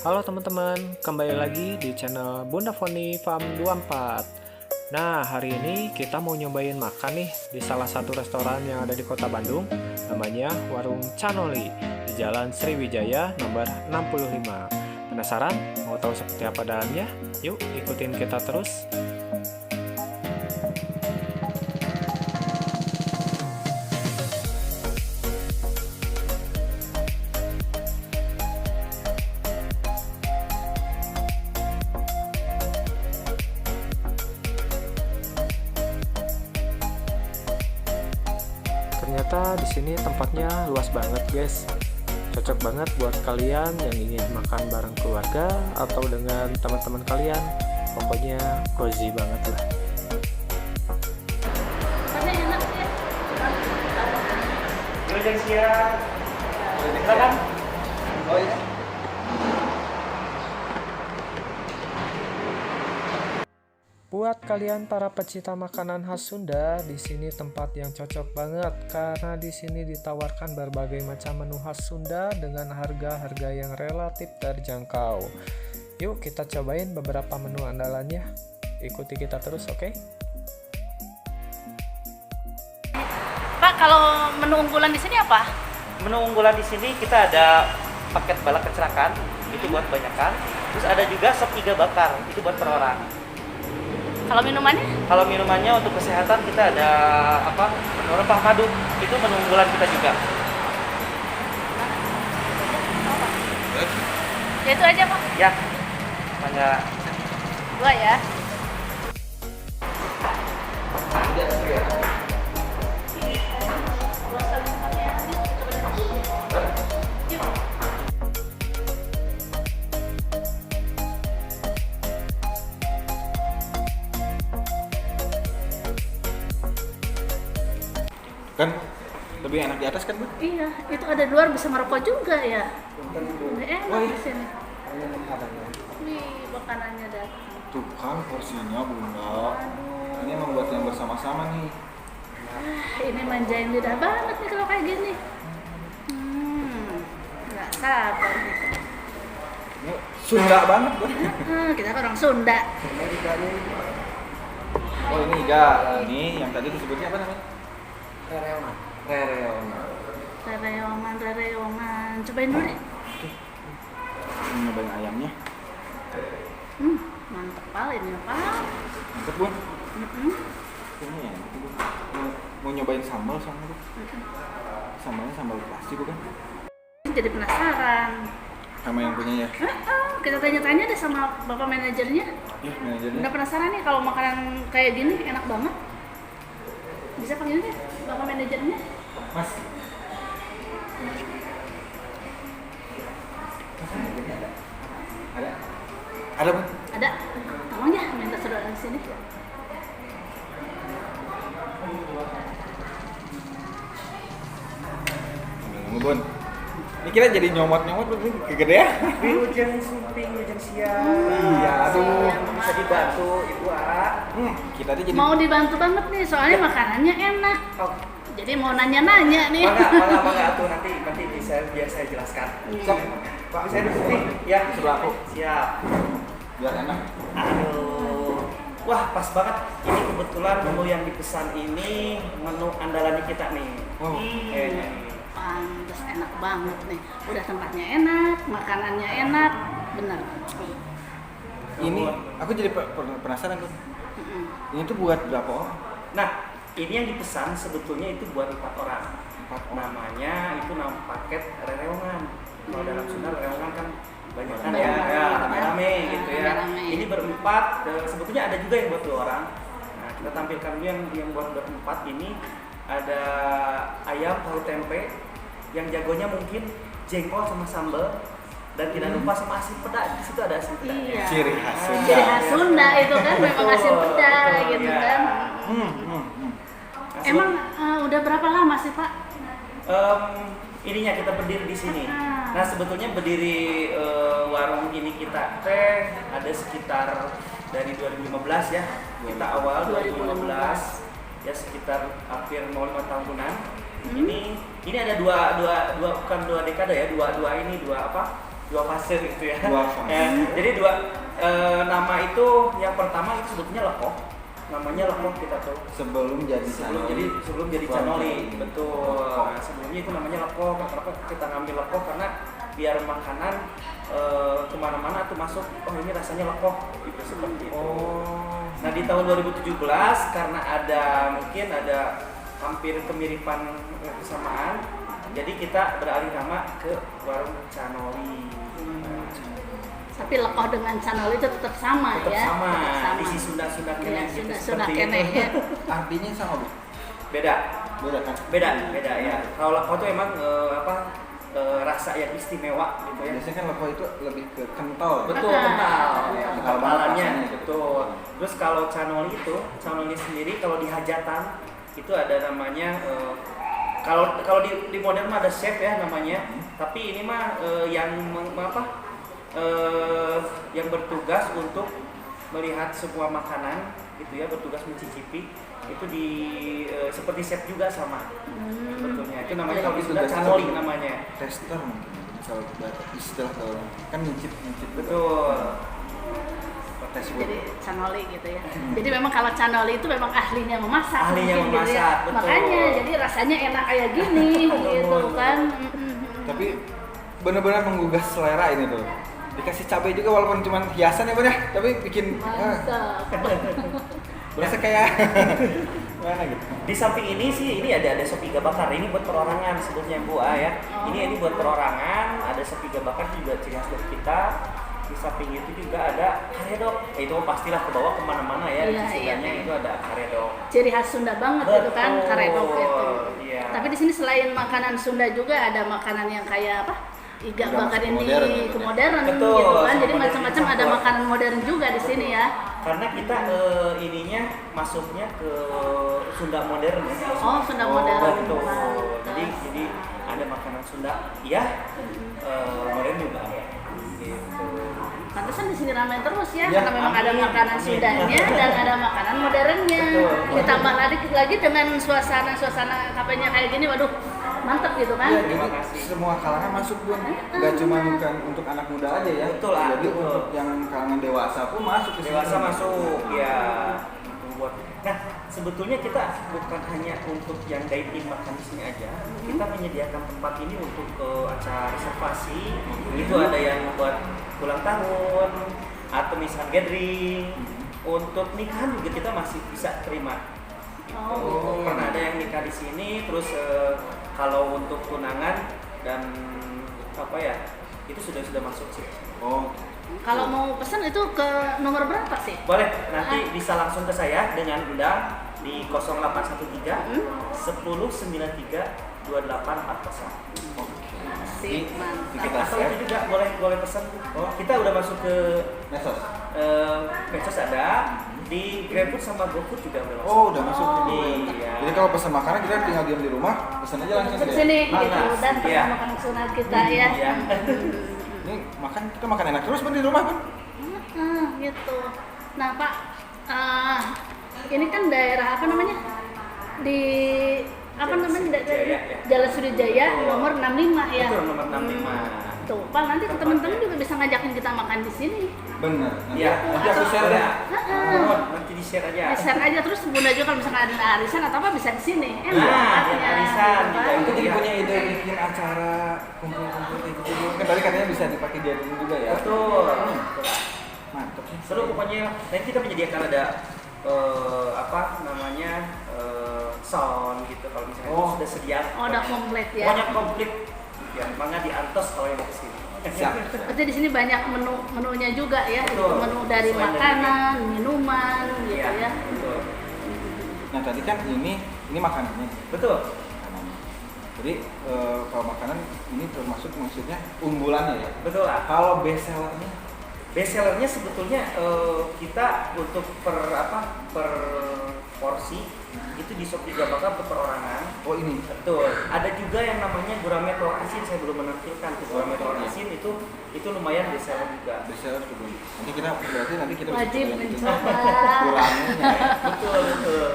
Halo teman-teman, kembali lagi di channel Bunda Foni Farm 24. Nah, hari ini kita mau nyobain makan nih di salah satu restoran yang ada di kota Bandung. Namanya Warung Canoli di Jalan Sriwijaya nomor 65. Penasaran? Mau tahu seperti apa dalamnya? Yuk ikutin kita terus. Ternyata di sini tempatnya luas banget, guys. Cocok banget buat kalian yang ingin makan bareng keluarga atau dengan teman-teman kalian. Pokoknya cozy banget lah. Silakan. Oh iya. Buat kalian para pecinta makanan khas Sunda, di sini tempat yang cocok banget karena di sini ditawarkan berbagai macam menu khas Sunda dengan harga-harga yang relatif terjangkau. Yuk kita cobain beberapa menu andalannya. Ikuti kita terus, oke? Pak, kalau menu unggulan di sini apa? Menu unggulan di sini kita ada paket balak kecelakaan, itu buat banyakan. Terus ada juga sop iga bakar, itu buat per orang. Kalau minumannya? Kalau minumannya untuk kesehatan kita ada menu rempah madu, itu menu unggulan kita juga. Ya itu aja Pak. Ya, mangga. 2 ya. Kan lebih enak di atas kan, Bu? Iya, itu ada luar bisa merokok juga ya. Udah enak di sini. Nih, makanannya datang. Tuh kan porsinya, Bunda. Ini emang buat yang bersama-sama nih. Ini manjain lidah banget nih kalau kayak gini. Nggak sabar nih. Ini Sunda banget, Bu. Kita kan orang Sunda. Oh, ini iga. Ini yang tadi disebutnya apa namanya? Rereonan. Rereoman. Cobain dulu deh. Ini nyobain ayamnya. Mantep Pak ini Pak. Mantep, Bu. Ini ya, Bu. Mau nyobain sambal sama, Bu. Sambalnya sambal plastik, bukan? Jadi penasaran. Sama yang punya ya? Kita tanya-tanya deh sama bapak manajernya. Ya, manajernya. Udah penasaran nih kalau makanan kayak gini enak banget. Bisa panggil deh bapak manajernya. Mas. Ada, Bu. Ada. Tolong ya minta saudara di sini. Bun. Ini kita jadi nyomot-nyomot ini kegedean. Hujan sumping, hujan siang. Iya, aduh. Bisa dibantu Ibu A. Kita tuh jadi Mau dibantu banget nih soalnya makanannya enak. Oh, Jadi mau nanya-nanya nih. mangga tuh nanti bisa biar saya jelaskan. Sok, Pak, Saya di sini. Ya, sebelah aku. Siap. Biar enak. Aduh. Wah, pas banget. Ini kebetulan menu yang dipesan ini menu andalannya kita nih. Wow. Kayaknya. Pantes enak banget nih. Udah tempatnya enak, makanannya enak, bener. Ini aku jadi penasaran tuh. Ini tuh buat berapa orang? Nah, ini yang dipesan sebetulnya itu buat 4 orang. 4 orang. Namanya itu nama paket rereongan. Kalau dalam Sunda rereongan kan banyak kan Banyak, ya, rame-rame gitu ya. rame-rame. Ini berempat, sebetulnya ada juga yang buat 2 orang. Nah, kita tampilkan dulu yang buat berempat ini ada ayam tahu tempe, yang jagonya mungkin jengkol sama sambal, dan tidak lupa sama asin peda. Di situ ada asin peda. Iya. Ciri khas Sunda. Ciri khas Sunda itu kan memang asin peda gitu Iya. kan. Nah, Emang udah berapa lama sih Pak? ininya kita berdiri di sini. Ah. Nah, sebetulnya berdiri warung ini kita ada sekitar dari 2015 ya. Kita awal 2015 ya, sekitar hampir mau 5 tahunan. Ini ada dua bukan 2 dekade ya, dua dua fase gitu ya. Dua fase. Ya, jadi nama itu yang pertama itu sebetulnya lekoh. Namanya lekoh kita tuh. Sebelum jadi canoli. Betul. Nah, sebelumnya itu namanya lekoh. Kenapa kita ngambil lekoh? Karena biar makanan kemana-mana tuh masuk, oh ini rasanya lekoh gitu, seperti itu. Nah di tahun 2017 karena mungkin ada hampir kemiripan kesamaan, jadi kita beralih nama ke warung canoli. Tapi lekoh dengan canoli itu tetap sama Tetap ya. sama. Tetap sama. Di Sunda kene Ya, gitu, Sunda seperti kene itu. ya. Artinya sama Bu? Beda Kan? beda ya. Kalau lekoh itu emang rasa yang istimewa gitu ya. Biasanya kan lekoh itu lebih ke kental. Betul, kental. Ya, Kentalannya rasanya. betul. Terus kalau canoli sendiri kalau di hajatan itu ada namanya kalau di modern mah ada chef ya namanya. Tapi ini mah yang bertugas untuk melihat sebuah makanan gitu ya, bertugas mencicipi itu seperti chef juga sama. Sebetulnya itu namanya kalau di Sunda canoli namanya. Tester mungkin kalau istilah kalau kan nyicip Betul. tes Jadi canoli gitu ya. Jadi memang kalau canoli itu memang ahlinya memasak. Ahlinya mungkin gitu ya. memasak, betul. Makanya jadi rasanya enak kayak gini gitu kan. tapi benar-benar menggugah selera ini tuh. Dikasih cabai juga walaupun cuma hiasan ya Bu ya, tapi bikin Mantap. berasa kayak mana gitu. Di samping ini sih ini ada sop iga bakar. Ini buat perorangan sebetulnya Bu ya. Ini buat perorangan, ada sop iga bakar juga ciri khas dari kita. Di samping itu juga ada karedok. Itu pastilah kebawa kemana-mana ya. Di Sundanya itu ada karedok. Ciri khas Sunda banget gitu kan, Betul. karedok itu. Iya. Tapi di sini selain makanan Sunda juga ada makanan yang kayak apa? Iga Udah bakar masuk ini modern ke gitu ya. modern Betul, gitu kan. sama Jadi modern macam-macam ada dicampur. makanan modern juga di sini ya. Karena kita ininya masuknya ke Sunda modern ya. Oh, Sunda modern. Betul. Mantap. Jadi ada makanan Sunda, iya. Modern juga ada. Gitu. Pantesan di sini ramai terus ya, Ya, karena memang ada amin, makanan amin. Sundanya dan ada makanan modernnya. Betul. Ditambah lagi dengan suasana kafenya kayak gini, waduh, mantep gitu kan. Ya, Terima jadi kasih. semua kalangan masuk Bun. Gak cuma bukan untuk anak muda aja ya. Betul, Jadi betul. untuk yang kalangan dewasa pun masuk ke sini. Dewasa masuk, ya. Nah, sebetulnya kita bukan hanya untuk yang dine-in makan di sini aja. Kita menyediakan tempat ini untuk acara reservasi. Itu ada yang buat ulang tahun atau misalkan gathering. Untuk nikahan juga kita masih bisa terima. Gitu. Oh, gitu. Pernah ada yang nikah di sini, terus kalau untuk tunangan dan apa ya, itu sudah masuk sih. Oh, Kalau mau pesan itu ke nomor berapa sih? Boleh, nanti bisa langsung ke saya dengan undang di 0813 1093 2840. Asik, mantap. Kita Atau share. itu juga boleh pesan. Oh, kita udah masuk ke Mesos. medsos ada, di GrabFood sama GoFood juga udah masuk. Oh, udah masuk. Iya. Jadi kalau pesan makanan kita tinggal diam di rumah, pesan aja langsung Ke ya? sini Panas, gitu dan iya. makan sunat kita ya. Iya. Ini kita makan enak terus Bun di rumah Bun. Gitu. Nah Pak, ini kan daerah apa namanya? Di apa Jalan namanya? Sriwijaya, ya. Jalan Sriwijaya nomor 65 ya. Betul, nomor 65. Tuh, Pak, nanti teman-teman juga bisa ngajakin kita makan di sini. Bener. Iya, Nanti aku share deh. Nanti di-share aja. Share aja terus Bunda juga kalau misalnya ada arisan atau apa bisa di sini. Nah, tempatnya, yang arisan gitu kan. juga. Itu jadi punya ide bikin acara kumpul-kumpul kayak gitu. Kan tadi katanya bisa dipakai gathering juga ya. Betul. Mantap sih. Seru pokoknya. Nanti kita menyediakan ada sound gitu kalau misalnya itu sudah sedia. Oh, udah komplit ya. Pokoknya komplit. Ya, mangga di Antos kalau yang mau kesini. Siap. Berarti di sini banyak menunya juga ya. Betul. Menu dari Selain dari makanan, minuman gitu Iya, ya. betul. Nah tadi kan ini makanannya. Betul. Makanannya. Jadi kalau makanan ini termasuk maksudnya unggulannya ya. Betul lah. Kalau best sellernya Best sellernya sebetulnya kita untuk per porsi itu di sop iga bakar per perorangan. oh ini Betul. Ada juga yang namanya gurame telur asin, saya belum menampilkan. Gurame telur asin itu lumayan best seller juga. best seller juga. Nanti kita Wajib bisa mencoba. ulangnya. Betul, betul.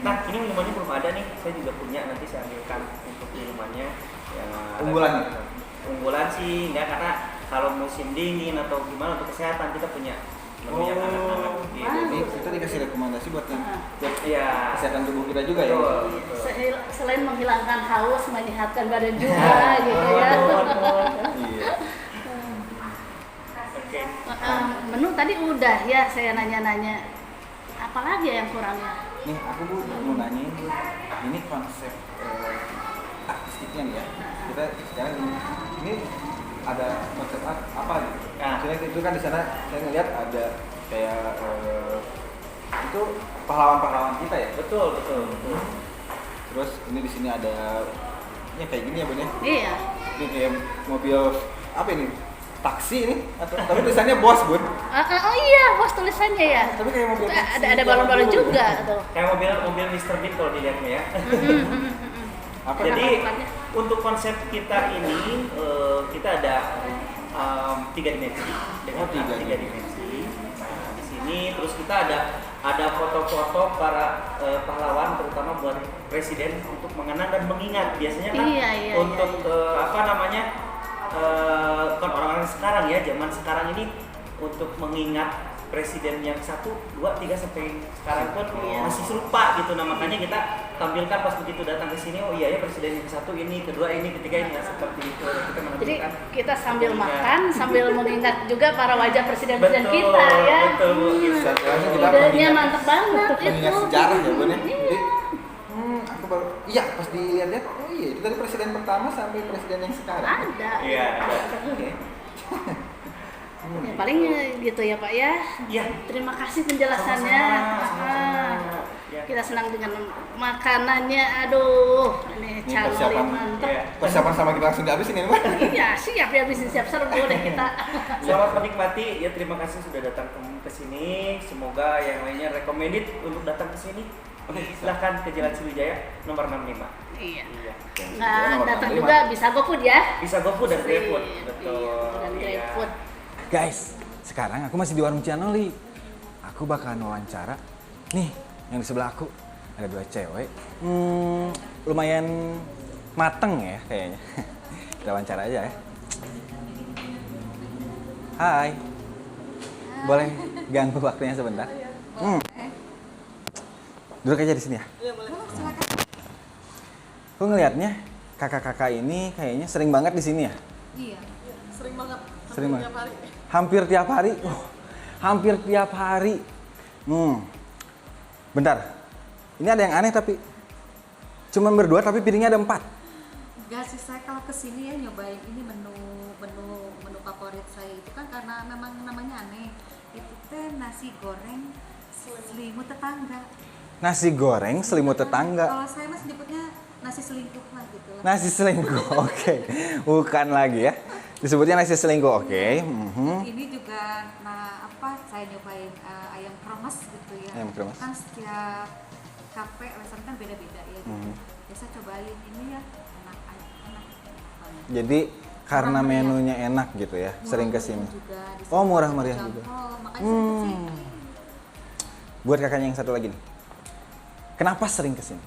Nah, ini minumannya belum ada nih. Saya juga punya, nanti saya ambilkan untuk minumannya. Ya, Unggulannya? unggulan sih enggak, karena kalau musim dingin atau gimana untuk kesehatan kita punya menu yang hangat-hangat gitu. Jadi kita dikasih rekomendasi buat yang buat Iya. kesehatan tubuh kita juga ya. Betul. Selain menghilangkan haus, menyehatkan badan juga gitu ya. Iya. Oke. Menu tadi udah ya, saya nanya-nanya. Apalagi yang kurangnya? Nih aku Bu mau nanyain Bu, ini konsep artistiknya nih ya. Kita sekarang ini ada konsep art apa gitu? Nah. Maksudnya itu kan di sana saya ngeliat ada kayak itu pahlawan-pahlawan kita ya. Betul, betul, betul. Terus ini di sini ada ya kayak gini ya Bu ya. Iya. Ini kayak mobil apa ini? Taksi ini atau tapi tulisannya bos Bun. Oh iya, bos tulisannya ya. Tapi kayak mobil taksi. Ada balon-balon zaman dulu. juga tuh. Kayak mobil Mr. Bean kalau dilihatnya ya. Apa Jadi Apa-apanya? untuk konsep kita ini kita ada 3 dimensi dengan Oh, tiga tiga dimensi. Nah, di sini terus kita ada foto-foto para pahlawan terutama buat presiden untuk mengenang dan mengingat. Biasanya kan Iya, untuk apa namanya bukan orang-orang sekarang ya, zaman sekarang ini untuk mengingat presiden yang 1, 2, 3 sampai sekarang pun masih serupa gitu. Nah makanya kita tampilkan pas begitu datang ke sini, oh iya ya presiden yang 1 ini, kedua ini, ketiga ini, seperti itu. Kita Jadi menampilkan. kita sambil mengingat. makan, sambil mengingat juga para wajah presiden-presiden kita ya. Betul, Bu. Gitu. Langsung kita Idenya mengingat- mantep banget itu. mengingat sejarah ya Bun ya. Iya. Jadi aku baru iya pas dilihat-lihat oh iya itu dari presiden pertama sampai presiden yang sekarang. Ada. Iya. Oke. Ya, paling gitu ya Pak ya. Iya. Terima kasih penjelasannya. Sama-sama. Ya. Kita senang dengan makanannya. Aduh, ini Ini calorie persiapan. mantap. Iya. Persiapan sama kita langsung dihabisin ini Bun. Iya, siap ya, bisnis siap serbu deh kita. Selamat menikmati. Ya terima kasih sudah datang ke sini. Semoga yang lainnya recommended untuk datang ke sini. Oke, silahkan ke Jalan Sriwijaya nomor 65. Iya. Iya. Nah, datang juga bisa GoFood ya. Bisa GoFood dan GrabFood. Iya, Betul. dan Iya. GrabFood. Guys, sekarang aku masih di warung Cianoli. Aku bakalan wawancara. Nih, yang di sebelah aku ada 2 cewek. Lumayan mateng ya kayaknya. Kita wawancara aja ya. Hai. Boleh ganggu waktunya sebentar? Duduk aja di sini ya. Iya boleh. Silakan. Aku ngelihatnya kakak-kakak ini kayaknya sering banget di sini ya. Iya. Sering banget. Sering banget. Tiap hari. Hampir tiap hari. Hampir tiap hari. Bentar. Ini ada yang aneh tapi cuman berdua tapi piringnya ada 4. Enggak sih, saya kalau kesini ya nyobain ini menu favorit saya itu kan karena memang namanya aneh. Itu teh nasi goreng selimut tetangga. Nasi goreng selimut tetangga. Kalau saya mas nyebutnya nasi selingkuh lah gitu lah. Nasi selingkuh. Oke. Bukan lagi ya. Disebutnya nasi selingkuh. Oke. Ini juga saya nyobain ayam kremes gitu ya. Ayam kremes. Kan setiap kafe restoran kan beda-beda ya gitu. Biasa cobain ini ya enak banget. Jadi karena Murah meriah. menunya enak gitu ya, sering Murah kesini. meriah juga, di Oh, sini murah meriah juga. terjangkau, makanya sering kesini. Buat kakaknya yang satu lagi nih. Kenapa sering kesini?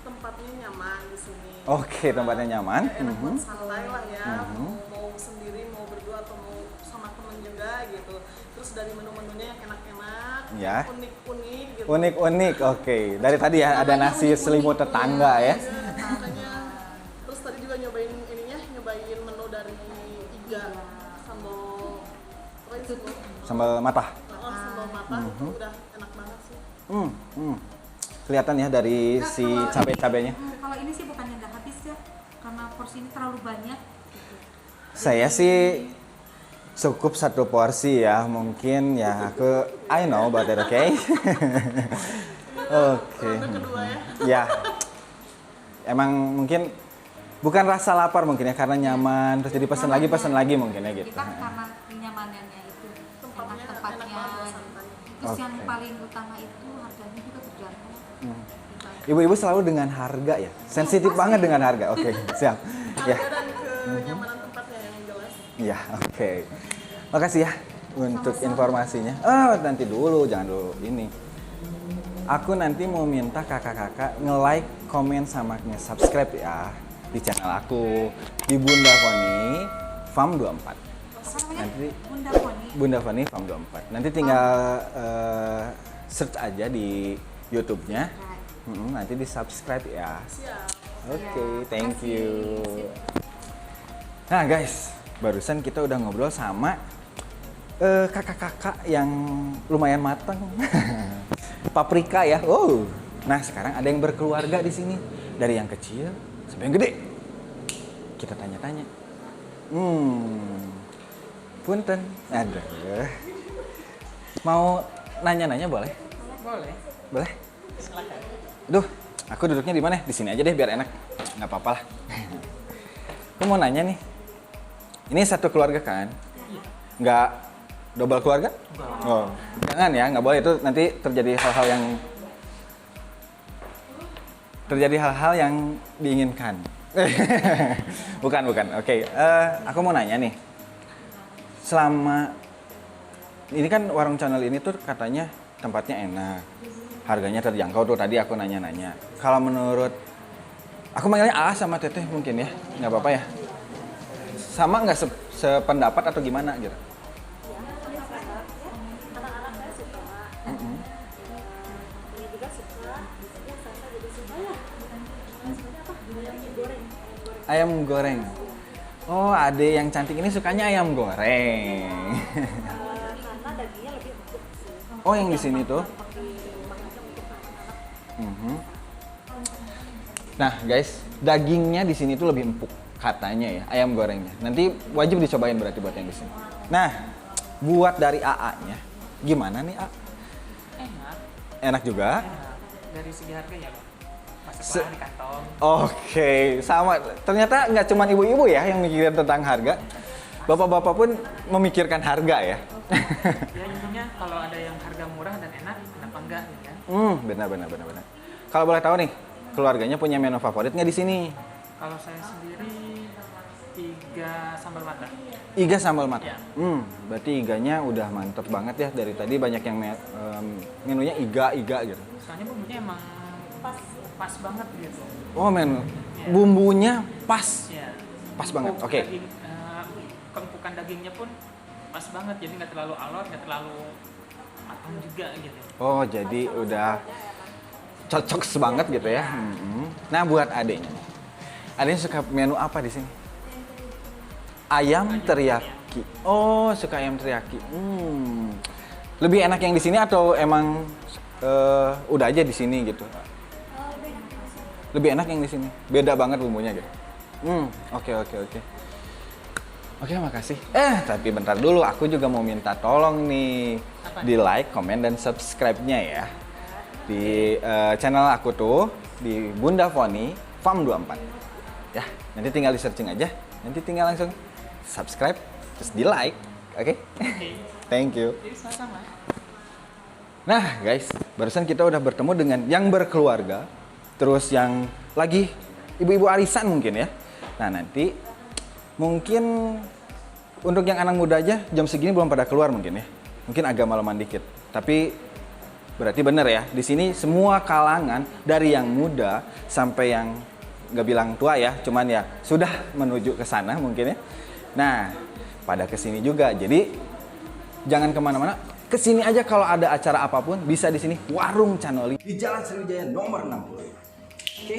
Tempatnya nyaman di sini. Oke, tempatnya nyaman. Enak buat santai lah ya. Mau sendiri, mau berdua atau mau sama temen juga gitu. Terus dari menu-menunya yang enak-enak, Ya. unik-unik gitu. Unik-unik. Oke. Dari tadi ya ada Namanya nasi unik-unik. selimut tetangga ya. Iya, makanya. Terus tadi juga nyobain menu dari iga sambal apa itu? Sambal matah. Sambal mata itu udah enak banget sih. Kelihatan ya dari Nah, si kalau cabai-cabainya. Kalau ini sih bukannya nggak habis ya, karena porsi ini terlalu banyak. Gitu. Saya sih cukup 1 porsi ya, mungkin ya aku I know about it, okay? Oke. Kedua ya. Ya. Emang mungkin bukan rasa lapar mungkin ya karena nyaman terus jadi pesan lagi mungkin ya gitu. Kita karena kenyamanannya itu, Tempatnya tempatnya. enak banget, santai. Terus yang Oke. paling utama itu harganya juga terjangkau. Gitu. Ibu-ibu selalu dengan harga ya. Sensitif banget dengan harga. Oke, siap. Ya. Harga dan kenyamanan tempatnya yang jelas. Ya, oke. Makasih ya untuk informasinya. Nanti dulu, jangan dulu ini. Aku nanti mau minta kakak-kakak nge-like, komen sama nge-subscribe ya. di channel aku di Bunda Foni Farm 24. Apa namanya? Nanti Bunda Poni. Bunda Foni Farm 24. Nanti tinggal search aja di YouTube-nya. Nanti di subscribe ya. Oke, thank you. Nah guys, barusan kita udah ngobrol sama kakak-kakak yang lumayan matang. Paprika ya. Oh. Nah, sekarang ada yang berkeluarga di sini. Dari yang kecil sampai yang gede. Kita tanya-tanya. Punten. Aduh. Mau nanya-nanya boleh? Boleh. Boleh? Silakan. Duh, aku duduknya di mana? Di sini aja deh biar enak. Nggak apa-apa lah. Aku mau nanya nih. Ini satu keluarga kan? Nggak double keluarga? Oh, jangan ya, nggak boleh, itu nanti terjadi hal-hal yang diinginkan. bukan. Oke, aku mau nanya nih. Selama ini kan warung channel ini tuh katanya tempatnya enak, harganya terjangkau tuh tadi aku nanya-nanya. Kalau menurut aku manggilnya A sama Teteh mungkin ya, nggak apa-apa ya. Sama nggak sependapat atau gimana gitu? Ayam goreng. Oh, ade yang cantik ini sukanya ayam goreng. Karena dagingnya lebih empuk sih. Oh, yang di sini tuh. Nah, guys, dagingnya di sini tuh lebih empuk katanya ya, ayam gorengnya. Nanti wajib dicobain berarti buat yang di sini. Nah, buat dari AA-nya, gimana nih, A? Enak. Enak juga? Enak. Dari segi harga ya, Bang. Masuk Se- di kantong. Oke, sama. Ternyata nggak cuma ibu-ibu ya yang mikirin tentang harga. Bapak-bapak pun memikirkan harga ya. Ya intinya kalau ada yang harga murah dan enak, kenapa enggak gitu kan? Benar. Kalau boleh tahu nih, keluarganya punya menu favorit nggak di sini? Kalau saya sendiri iga sambal mata. Iga sambal mata. Ya. Berarti iganya udah mantep banget ya, dari tadi banyak yang menunya iga gitu. Soalnya bumbunya emang pas banget gitu. Oh, menu Ya. bumbunya pas. Ya. Pas banget, oke. Keempukan dagingnya pun pas banget, jadi nggak terlalu alot, nggak terlalu matang juga gitu. Oh, jadi udah cocok banget gitu ya. Nah, buat adeknya. Adeknya suka menu apa di sini? Ayam teriyaki. Oh, suka ayam teriyaki. Lebih enak yang di sini atau emang udah aja di sini gitu? Lebih enak yang di sini. Beda banget bumbunya gitu. Oke. Oke, makasih. Tapi bentar dulu, aku juga mau minta tolong nih. Di like, komen, dan subscribe-nya ya. Di channel aku tuh, di Bunda Foni Farm 24. Ya, nanti tinggal di searching aja. Nanti tinggal langsung subscribe, terus di like. Oke? Thank you. Jadi sama-sama. Nah guys, barusan kita udah bertemu dengan yang berkeluarga, terus yang lagi ibu-ibu arisan mungkin ya. Nah nanti mungkin untuk yang anak muda aja jam segini belum pada keluar mungkin ya. Mungkin agak malaman dikit. Tapi berarti bener ya, di sini semua kalangan dari yang muda sampai yang nggak bilang tua ya, cuman ya sudah menuju ke sana mungkin ya. Nah pada kesini juga, jadi jangan kemana-mana. Kesini aja kalau ada acara apapun bisa di sini, Warung Canoli di Jalan Sriwijaya nomor 60. Oke.